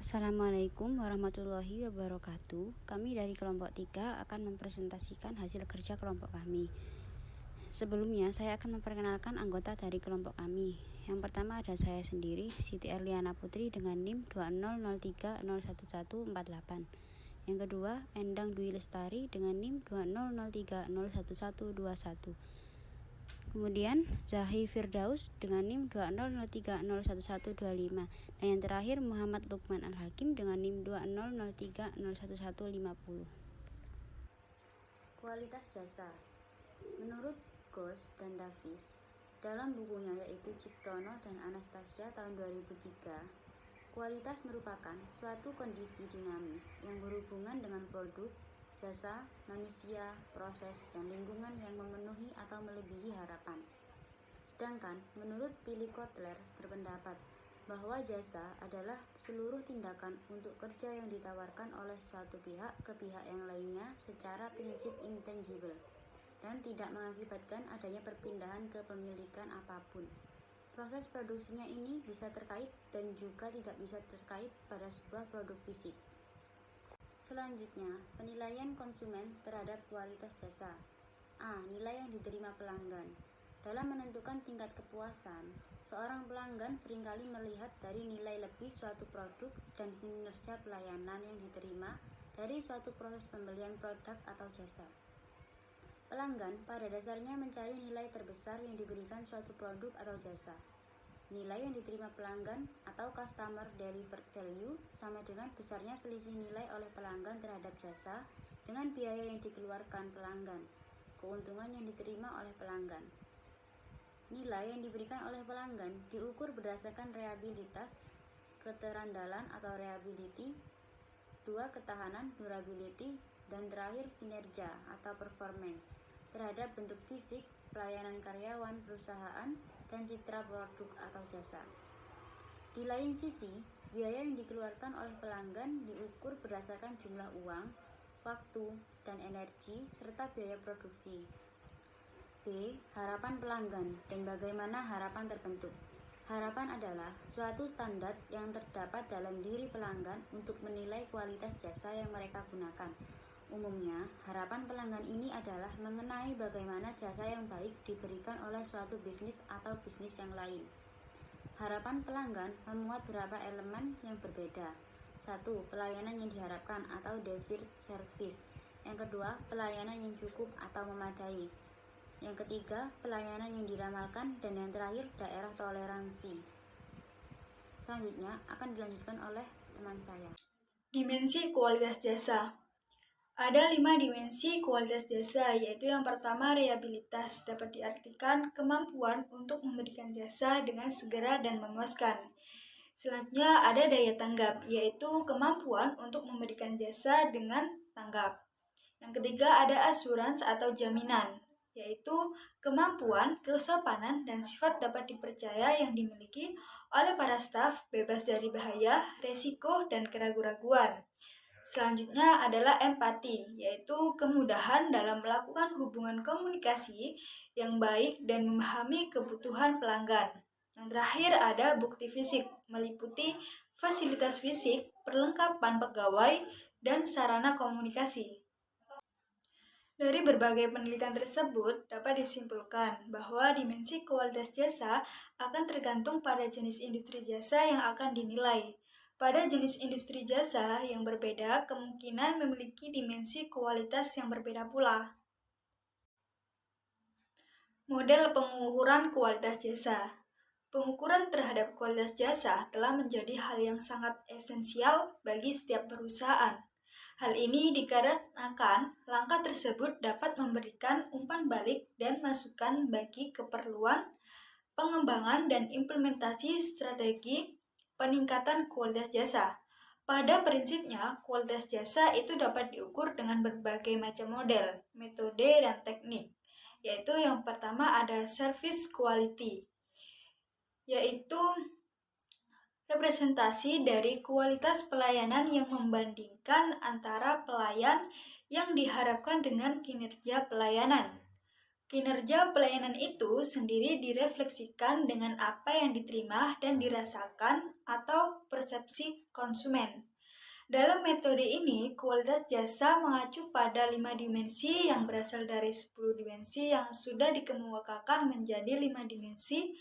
Assalamualaikum warahmatullahi wabarakatuh. Kami dari kelompok 3 akan mempresentasikan hasil kerja kelompok kami. Sebelumnya, saya akan memperkenalkan anggota dari kelompok kami. Yang pertama ada saya sendiri, Siti Erliana Putri dengan NIM 200301148. Yang kedua, Endang Dwi Lestari dengan NIM 200301121. Kemudian Zahi Firdaus dengan NIM 200301125. Dan yang terakhir Muhammad Lukman Al-Hakim dengan NIM 200301150. Kualitas jasa. Menurut Ghosh dan Davis dalam bukunya yaitu Ciptono dan Anastasia tahun 2003, kualitas merupakan suatu kondisi dinamis yang berhubungan dengan produk, jasa, manusia, proses, dan lingkungan yang memenuhi atau melebihi harapan. Sedangkan menurut Philip Kotler berpendapat bahwa jasa adalah seluruh tindakan untuk kerja yang ditawarkan oleh suatu pihak ke pihak yang lainnya secara prinsip intangible dan tidak mengakibatkan adanya perpindahan kepemilikan apapun. Proses produksinya ini bisa terkait dan juga tidak bisa terkait pada sebuah produk fisik. Selanjutnya, penilaian konsumen terhadap kualitas jasa. A. Nilai yang diterima pelanggan. Dalam menentukan tingkat kepuasan, seorang pelanggan seringkali melihat dari nilai lebih suatu produk dan kinerja pelayanan yang diterima dari suatu proses pembelian produk atau jasa. Pelanggan pada dasarnya mencari nilai terbesar yang diberikan suatu produk atau jasa. Nilai yang diterima pelanggan atau customer delivered value sama dengan besarnya selisih nilai oleh pelanggan terhadap jasa dengan biaya yang dikeluarkan pelanggan, keuntungan yang diterima oleh pelanggan. Nilai yang diberikan oleh pelanggan diukur berdasarkan reliabilitas, keterandalan atau reliability, 2. Ketahanan, durability, dan terakhir kinerja atau performance terhadap bentuk fisik, pelayanan karyawan, perusahaan, dan citra produk atau jasa. Di lain sisi, biaya yang dikeluarkan oleh pelanggan diukur berdasarkan jumlah uang, waktu, dan energi, serta biaya produksi. B. Harapan pelanggan dan bagaimana harapan terbentuk. Harapan adalah suatu standar yang terdapat dalam diri pelanggan untuk menilai kualitas jasa yang mereka gunakan. Umumnya, harapan pelanggan ini adalah mengenai bagaimana jasa yang baik diberikan oleh suatu bisnis atau bisnis yang lain. Harapan pelanggan memuat beberapa elemen yang berbeda. 1. Pelayanan yang diharapkan atau desired service. Yang kedua, pelayanan yang cukup atau memadai. Yang ketiga, pelayanan yang diramalkan. Dan yang terakhir, daerah toleransi. Selanjutnya akan dilanjutkan oleh teman saya. Dimensi kualitas jasa. Ada 5 dimensi kualitas jasa, yaitu yang pertama reliabilitas, dapat diartikan kemampuan untuk memberikan jasa dengan segera dan memuaskan. Selanjutnya ada daya tanggap, yaitu kemampuan untuk memberikan jasa dengan tanggap. Yang ketiga ada assurance atau jaminan, yaitu kemampuan, kesopanan, dan sifat dapat dipercaya yang dimiliki oleh para staf bebas dari bahaya, resiko, dan keraguan-raguan. Selanjutnya adalah empati, yaitu kemudahan dalam melakukan hubungan komunikasi yang baik dan memahami kebutuhan pelanggan. Yang terakhir ada bukti fisik, meliputi fasilitas fisik, perlengkapan pegawai, dan sarana komunikasi. Dari berbagai penelitian tersebut, dapat disimpulkan bahwa dimensi kualitas jasa akan tergantung pada jenis industri jasa yang akan dinilai. Pada jenis industri jasa yang berbeda, kemungkinan memiliki dimensi kualitas yang berbeda pula. Model pengukuran kualitas jasa. Pengukuran terhadap kualitas jasa telah menjadi hal yang sangat esensial bagi setiap perusahaan. Hal ini dikarenakan langkah tersebut dapat memberikan umpan balik dan masukan bagi keperluan pengembangan dan implementasi strategi peningkatan kualitas jasa. Pada prinsipnya, kualitas jasa itu dapat diukur dengan berbagai macam model, metode, dan teknik. Yaitu yang pertama ada service quality, yaitu representasi dari kualitas pelayanan yang membandingkan antara pelayan yang diharapkan dengan kinerja pelayanan. Kinerja pelayanan itu sendiri direfleksikan dengan apa yang diterima dan dirasakan atau persepsi konsumen. Dalam metode ini, kualitas jasa mengacu pada 5 dimensi yang berasal dari 10 dimensi yang sudah dikemukakan menjadi 5 dimensi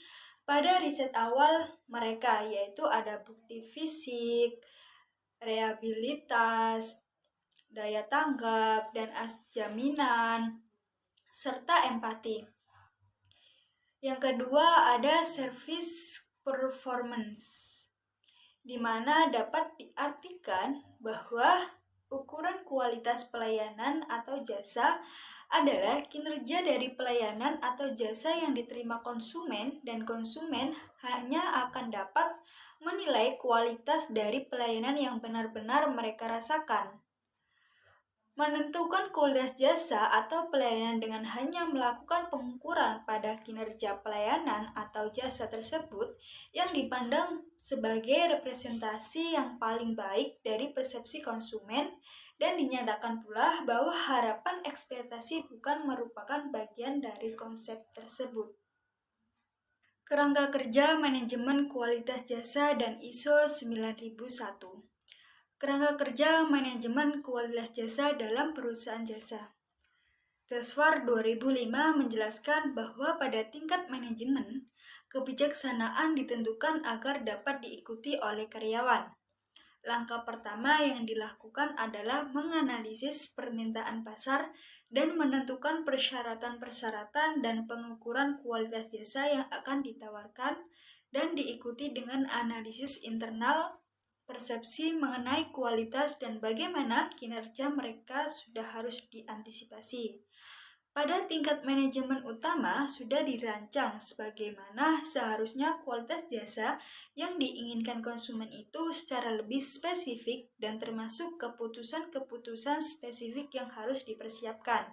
pada riset awal mereka, yaitu ada bukti fisik, reliabilitas, daya tanggap, dan jaminan, serta empati. Yang kedua ada service performance, di mana dapat diartikan bahwa ukuran kualitas pelayanan atau jasa adalah kinerja dari pelayanan atau jasa yang diterima konsumen, dan konsumen hanya akan dapat menilai kualitas dari pelayanan yang benar-benar mereka rasakan. Menentukan kualitas jasa atau pelayanan dengan hanya melakukan pengukuran pada kinerja pelayanan atau jasa tersebut yang dipandang sebagai representasi yang paling baik dari persepsi konsumen, dan dinyatakan pula bahwa harapan ekspektasi bukan merupakan bagian dari konsep tersebut. Kerangka kerja manajemen kualitas jasa dan ISO 9001. Kerangka kerja manajemen kualitas jasa dalam perusahaan jasa. Tesfar 2005 menjelaskan bahwa pada tingkat manajemen, kebijaksanaan ditentukan agar dapat diikuti oleh karyawan. Langkah pertama yang dilakukan adalah menganalisis permintaan pasar dan menentukan persyaratan-persyaratan dan pengukuran kualitas jasa yang akan ditawarkan, dan diikuti dengan analisis internal persepsi mengenai kualitas dan bagaimana kinerja mereka sudah harus diantisipasi. Pada tingkat manajemen utama sudah dirancang sebagaimana seharusnya kualitas jasa yang diinginkan konsumen itu secara lebih spesifik, dan termasuk keputusan-keputusan spesifik yang harus dipersiapkan.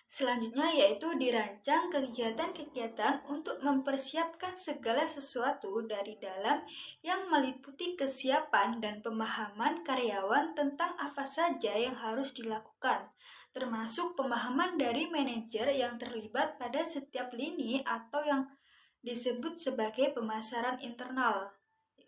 Selanjutnya yaitu dirancang kegiatan-kegiatan untuk mempersiapkan segala sesuatu dari dalam yang meliputi kesiapan dan pemahaman karyawan tentang apa saja yang harus dilakukan, termasuk pemahaman dari manajer yang terlibat pada setiap lini atau yang disebut sebagai pemasaran internal.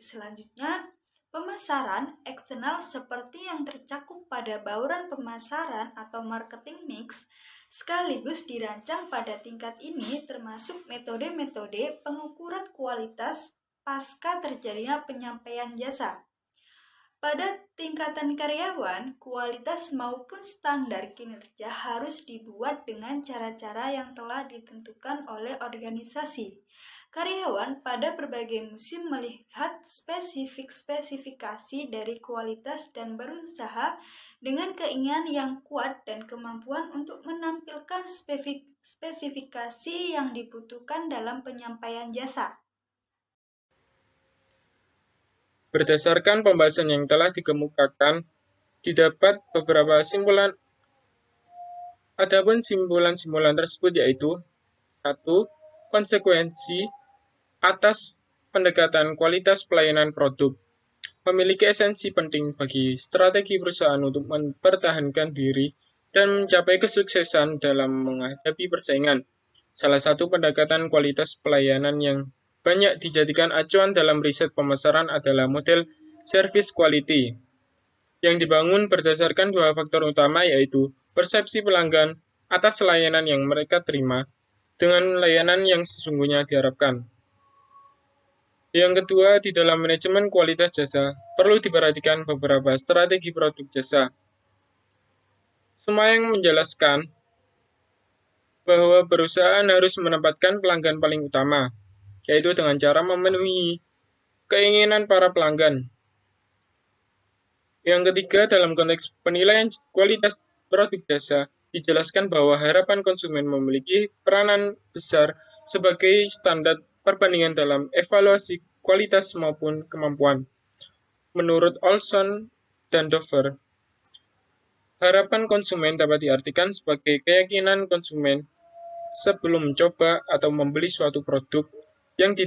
Selanjutnya, pemasaran eksternal seperti yang tercakup pada bauran pemasaran atau marketing mix sekaligus dirancang pada tingkat ini, termasuk metode-metode pengukuran kualitas pasca terjadinya penyampaian jasa. Pada tingkatan karyawan, kualitas maupun standar kinerja harus dibuat dengan cara-cara yang telah ditentukan oleh organisasi. Karyawan pada berbagai musim melihat spesifikasi dari kualitas dan berusaha dengan keinginan yang kuat dan kemampuan untuk menampilkan spesifikasi yang dibutuhkan dalam penyampaian jasa. Berdasarkan pembahasan yang telah dikemukakan, didapat beberapa simpulan. Adapun simpulan-simpulan tersebut yaitu: 1. Konsekuensi atas pendekatan kualitas pelayanan produk memiliki esensi penting bagi strategi perusahaan untuk mempertahankan diri dan mencapai kesuksesan dalam menghadapi persaingan. Salah satu pendekatan kualitas pelayanan yang banyak dijadikan acuan dalam riset pemasaran adalah model service quality, yang dibangun berdasarkan dua faktor utama, yaitu persepsi pelanggan atas layanan yang mereka terima dengan layanan yang sesungguhnya diharapkan. Yang kedua, di dalam manajemen kualitas jasa, perlu diperhatikan beberapa strategi produk jasa. Sumayang menjelaskan bahwa perusahaan harus menempatkan pelanggan paling utama, yaitu dengan cara memenuhi keinginan para pelanggan. Yang ketiga, dalam konteks penilaian kualitas produk jasa, dijelaskan bahwa harapan konsumen memiliki peranan besar sebagai standar perbandingan dalam evaluasi kualitas maupun kemampuan. Menurut Olson dan Dover, harapan konsumen dapat diartikan sebagai keyakinan konsumen sebelum mencoba atau membeli suatu produk yang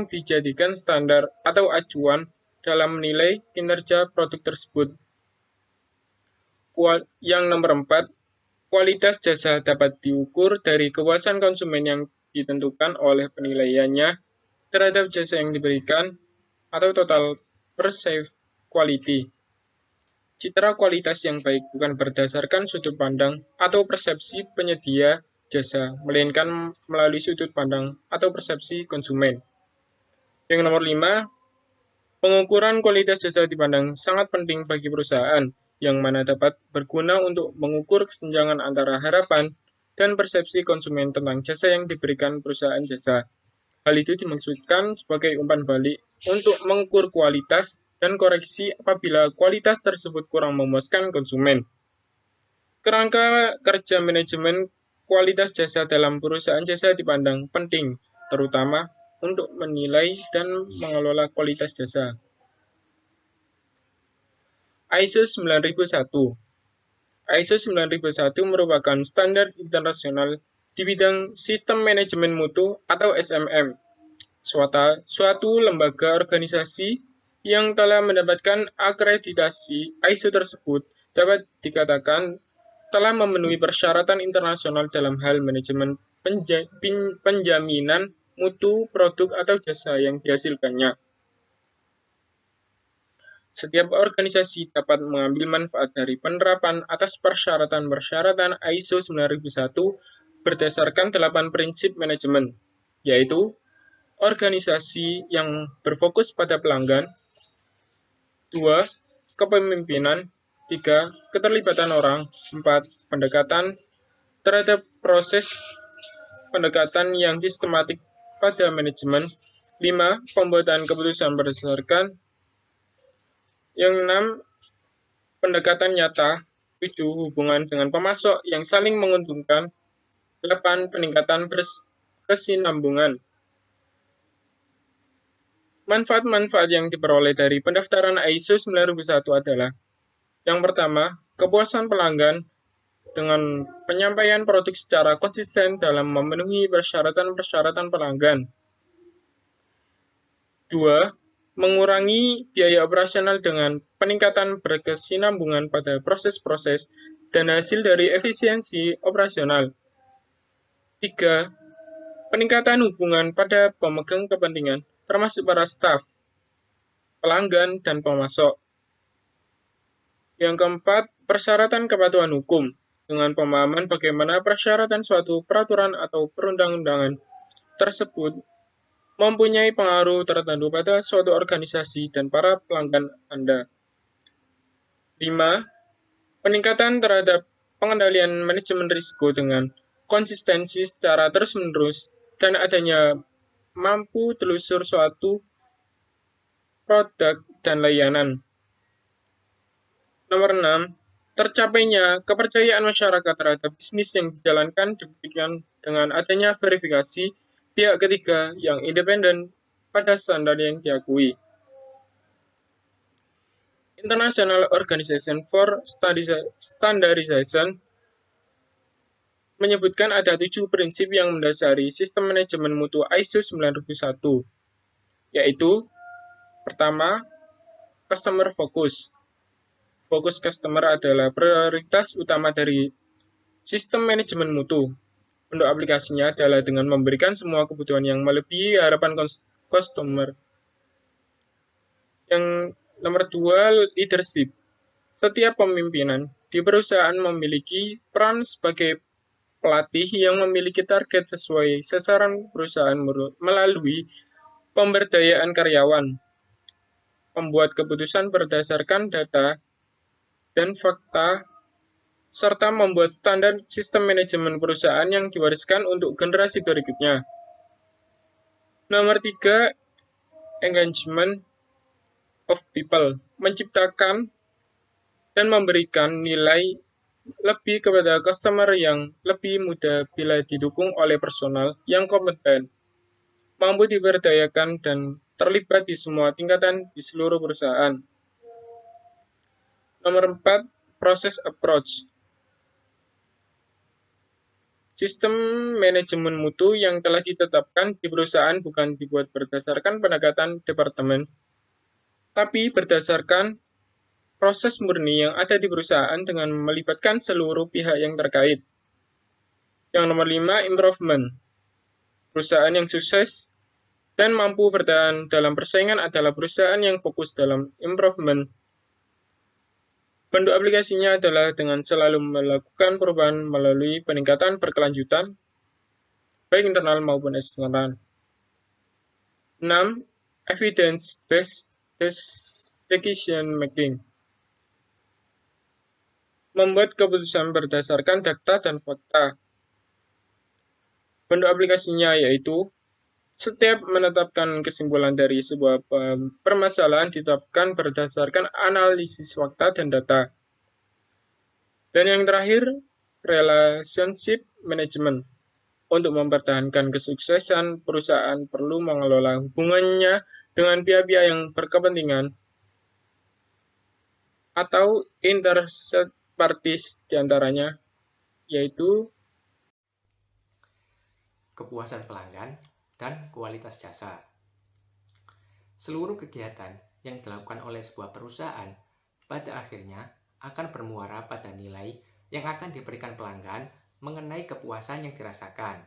dijadikan standar atau acuan dalam menilai kinerja produk tersebut. Yang nomor 4, kualitas jasa dapat diukur dari kepuasan konsumen yang ditentukan oleh penilaiannya terhadap jasa yang diberikan atau total perceived quality. Citra kualitas yang baik bukan berdasarkan sudut pandang atau persepsi penyedia jasa, melainkan melalui sudut pandang atau persepsi konsumen. Yang nomor 5, pengukuran kualitas jasa dipandang sangat penting bagi perusahaan, yang mana dapat berguna untuk mengukur kesenjangan antara harapan dan persepsi konsumen tentang jasa yang diberikan perusahaan jasa. Hal itu dimaksudkan sebagai umpan balik untuk mengukur kualitas dan koreksi apabila kualitas tersebut kurang memuaskan konsumen. Kerangka kerja manajemen kualitas jasa dalam perusahaan jasa dipandang penting, terutama untuk menilai dan mengelola kualitas jasa. ISO 9001. ISO 9001 merupakan standar internasional di bidang sistem manajemen mutu atau SMM, suatu lembaga organisasi yang telah mendapatkan akreditasi ISO tersebut dapat dikatakan telah memenuhi persyaratan internasional dalam hal manajemen penjaminan mutu produk atau jasa yang dihasilkannya. Setiap organisasi dapat mengambil manfaat dari penerapan atas persyaratan-persyaratan ISO 9001 berdasarkan 8 prinsip manajemen, yaitu organisasi yang berfokus pada pelanggan, 2. Kepemimpinan, 3. Keterlibatan orang, 4. Pendekatan terhadap proses pendekatan yang sistematik pada manajemen, 5. Pembuatan keputusan berdasarkan, yang 6. Pendekatan nyata, 7. Hubungan dengan pemasok yang saling menguntungkan, 8. Peningkatan kesinambungan. Manfaat-manfaat yang diperoleh dari pendaftaran ISO 9001 adalah: yang pertama, kepuasan pelanggan dengan penyampaian produk secara konsisten dalam memenuhi persyaratan-persyaratan pelanggan. 2. Mengurangi biaya operasional dengan peningkatan berkesinambungan pada proses-proses dan hasil dari efisiensi operasional. 3. Peningkatan hubungan pada pemegang kepentingan, termasuk para staf, pelanggan, dan pemasok. Yang keempat, persyaratan kepatuhan hukum, dengan pemahaman bagaimana persyaratan suatu peraturan atau perundang-undangan tersebut mempunyai pengaruh tertentu pada suatu organisasi dan para pelanggan Anda. 5. Peningkatan terhadap pengendalian manajemen risiko dengan konsistensi secara terus-menerus dan adanya mampu telusur suatu produk dan layanan. Nomor 6. Tercapainya kepercayaan masyarakat terhadap bisnis yang dijalankan dibuktikan dengan adanya verifikasi pihak ketiga yang independen pada standar yang diakui. International Organization for Standardization menyebutkan ada 7 prinsip yang mendasari sistem manajemen mutu ISO 9001, yaitu: pertama, customer focus. Fokus customer adalah prioritas utama dari sistem manajemen mutu. Bentuk aplikasinya adalah dengan memberikan semua kebutuhan yang melebihi harapan customer. Yang nomor 2, leadership. Setiap pemimpinan di perusahaan memiliki peran sebagai pelatih yang memiliki target sesuai sasaran perusahaan melalui pemberdayaan karyawan, membuat keputusan berdasarkan data dan fakta, serta membuat standar sistem manajemen perusahaan yang diwariskan untuk generasi berikutnya. Nomor 3, engagement of people, menciptakan dan memberikan nilai lebih kepada customer yang lebih mudah bila didukung oleh personal yang kompeten, mampu diberdayakan dan terlibat di semua tingkatan di seluruh perusahaan. Nomor 4, process approach. Sistem manajemen mutu yang telah ditetapkan di perusahaan bukan dibuat berdasarkan pendekatan departemen, tapi berdasarkan proses murni yang ada di perusahaan dengan melibatkan seluruh pihak yang terkait. Yang nomor 5, improvement. Perusahaan yang sukses dan mampu bertahan dalam persaingan adalah perusahaan yang fokus dalam improvement. Bentuk aplikasinya adalah dengan selalu melakukan perubahan melalui peningkatan berkelanjutan, baik internal maupun eksternal. 6. Evidence-based decision making. Membuat keputusan berdasarkan data dan fakta. Bentuk aplikasinya yaitu setiap menetapkan kesimpulan dari sebuah permasalahan ditetapkan berdasarkan analisis fakta dan data. Dan yang terakhir, relationship management. Untuk mempertahankan kesuksesan perusahaan perlu mengelola hubungannya dengan pihak-pihak yang berkepentingan atau interested parties diantaranya, yaitu kepuasan pelanggan dan kualitas jasa. Seluruh kegiatan yang dilakukan oleh sebuah perusahaan pada akhirnya akan bermuara pada nilai yang akan diberikan pelanggan mengenai kepuasan yang dirasakan.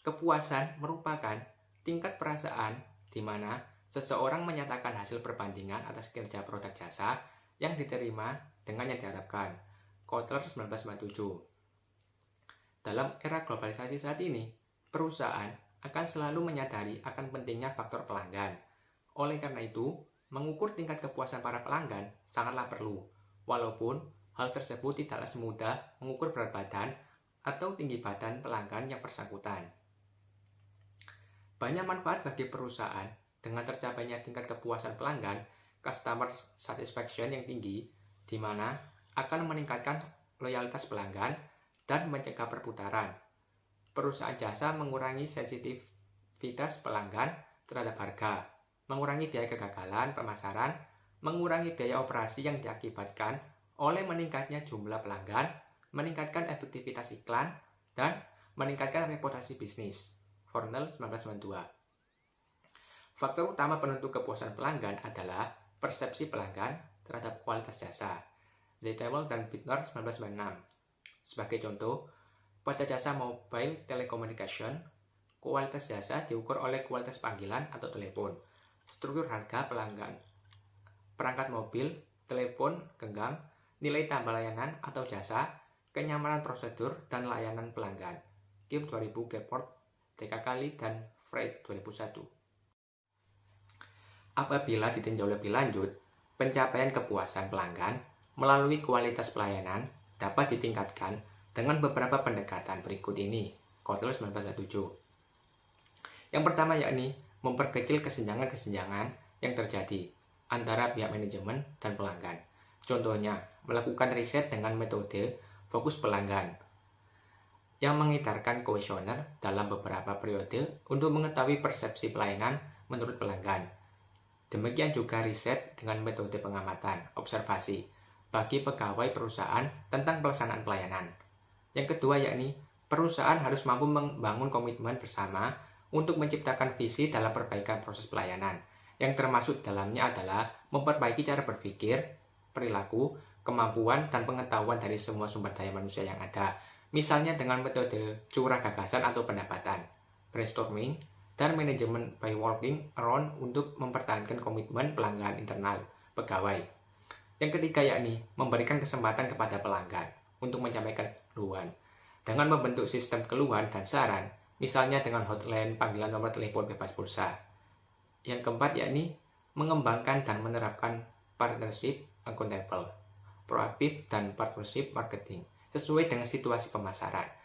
Kepuasan merupakan tingkat perasaan di mana seseorang menyatakan hasil perbandingan atas kinerja produk jasa yang diterima dengan yang diharapkan. Kotler 1997. Dalam era globalisasi saat ini, perusahaan akan selalu menyadari akan pentingnya faktor pelanggan. Oleh karena itu, mengukur tingkat kepuasan para pelanggan sangatlah perlu, walaupun hal tersebut tidaklah semudah mengukur berat badan atau tinggi badan pelanggan yang bersangkutan. Banyak manfaat bagi perusahaan dengan tercapainya tingkat kepuasan pelanggan, customer satisfaction yang tinggi, di mana akan meningkatkan loyalitas pelanggan dan mencegah perputaran. Perusahaan jasa mengurangi sensitivitas pelanggan terhadap harga, mengurangi biaya kegagalan pemasaran, mengurangi biaya operasi yang diakibatkan oleh meningkatnya jumlah pelanggan, meningkatkan efektivitas iklan, dan meningkatkan reputasi bisnis. Fornell 1992. Faktor utama penentu kepuasan pelanggan adalah persepsi pelanggan terhadap kualitas jasa. Zeithaml dan Bittner 1996. Sebagai contoh, pada jasa mobile telecommunication, kualitas jasa diukur oleh kualitas panggilan atau telepon, struktur harga pelanggan, perangkat mobil, telepon genggam, nilai tambah layanan atau jasa, kenyamanan prosedur, dan layanan pelanggan. Kim 2000, Gephardt, DKKali, dan Freight 2001. Apabila ditinjau lebih lanjut, pencapaian kepuasan pelanggan melalui kualitas pelayanan dapat ditingkatkan dengan beberapa pendekatan berikut ini. Kotler 1997. Yang pertama yakni memperkecil kesenjangan-kesenjangan yang terjadi antara pihak manajemen dan pelanggan. Contohnya, melakukan riset dengan metode fokus pelanggan yang mengedarkan kuesioner dalam beberapa periode untuk mengetahui persepsi pelayanan menurut pelanggan. Demikian juga riset dengan metode pengamatan, observasi, bagi pegawai perusahaan tentang pelaksanaan pelayanan. Yang kedua yakni, perusahaan harus mampu membangun komitmen bersama untuk menciptakan visi dalam perbaikan proses pelayanan, yang termasuk dalamnya adalah memperbaiki cara berpikir, perilaku, kemampuan, dan pengetahuan dari semua sumber daya manusia yang ada, misalnya dengan metode curah gagasan atau pendapatan, brainstorming, dan manajemen by working around untuk mempertahankan komitmen pelanggan internal pegawai. Yang ketiga yakni memberikan kesempatan kepada pelanggan untuk menyampaikan keluhan dengan membentuk sistem keluhan dan saran, misalnya dengan hotline panggilan nomor telepon bebas pulsa. Yang keempat yakni mengembangkan dan menerapkan partnership accountable, proaktif, dan partnership marketing sesuai dengan situasi pemasaran.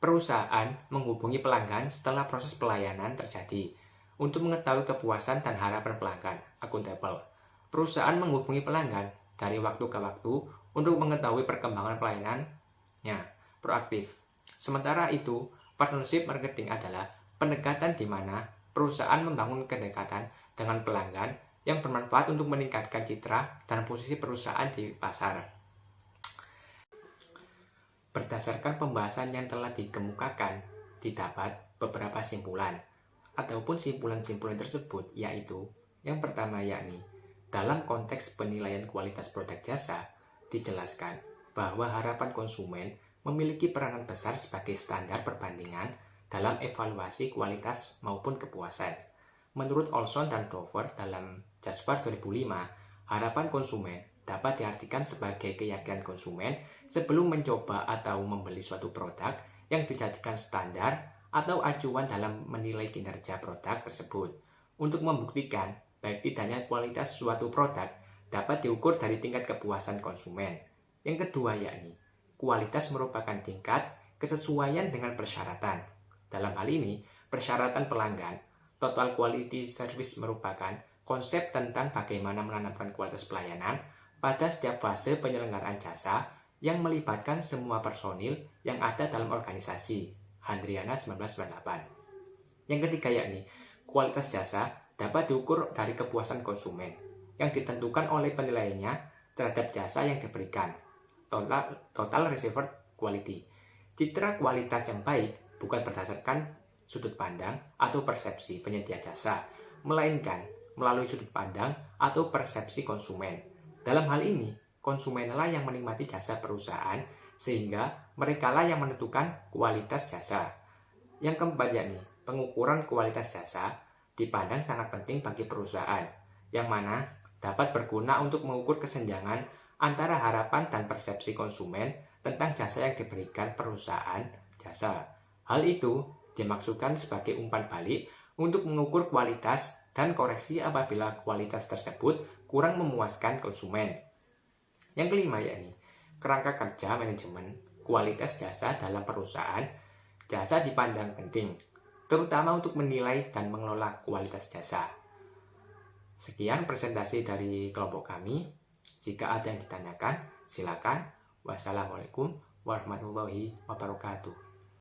Perusahaan menghubungi pelanggan setelah proses pelayanan terjadi untuk mengetahui kepuasan dan harapan pelanggan, accountable. Perusahaan menghubungi pelanggan dari waktu ke waktu untuk mengetahui perkembangan pelayanannya, proaktif. Sementara itu, partnership marketing adalah pendekatan di mana perusahaan membangun kedekatan dengan pelanggan yang bermanfaat untuk meningkatkan citra dan posisi perusahaan di pasar. Berdasarkan pembahasan yang telah dikemukakan, didapat beberapa simpulan, ataupun simpulan-simpulan tersebut yaitu yang pertama yakni Dalam konteks penilaian kualitas produk jasa, dijelaskan bahwa harapan konsumen memiliki peranan besar sebagai standar perbandingan dalam evaluasi kualitas maupun kepuasan. Menurut Olson dan Dover dalam Jasper 2005, harapan konsumen dapat diartikan sebagai keyakinan konsumen sebelum mencoba atau membeli suatu produk yang dijadikan standar atau acuan dalam menilai kinerja produk tersebut. Untuk membuktikan baik tidaknya kualitas suatu produk dapat diukur dari tingkat kepuasan konsumen. Yang kedua yakni, kualitas merupakan tingkat kesesuaian dengan persyaratan. Dalam hal ini, persyaratan pelanggan, total quality service merupakan konsep tentang bagaimana menanamkan kualitas pelayanan pada setiap fase penyelenggaraan jasa yang melibatkan semua personil yang ada dalam organisasi. Handriana 1998. Yang ketiga yakni, kualitas jasa dapat diukur dari kepuasan konsumen yang ditentukan oleh penilaiannya terhadap jasa yang diberikan. Total received quality. Citra kualitas yang baik bukan berdasarkan sudut pandang atau persepsi penyedia jasa, melainkan melalui sudut pandang atau persepsi konsumen. Dalam hal ini, konsumenlah yang menikmati jasa perusahaan sehingga merekalah yang menentukan kualitas jasa. Yang keempat yakni, pengukuran kualitas jasa dipandang sangat penting bagi perusahaan, yang mana dapat berguna untuk mengukur kesenjangan antara harapan dan persepsi konsumen tentang jasa yang diberikan perusahaan jasa. Hal itu dimaksudkan sebagai umpan balik untuk mengukur kualitas dan koreksi apabila kualitas tersebut kurang memuaskan konsumen. Yang kelima yakni, kerangka kerja manajemen kualitas jasa dalam perusahaan. Jasa dipandang penting, terutama untuk menilai dan mengelola kualitas jasa. Sekian presentasi dari kelompok kami. Jika ada yang ditanyakan, silakan. Wassalamualaikum warahmatullahi wabarakatuh.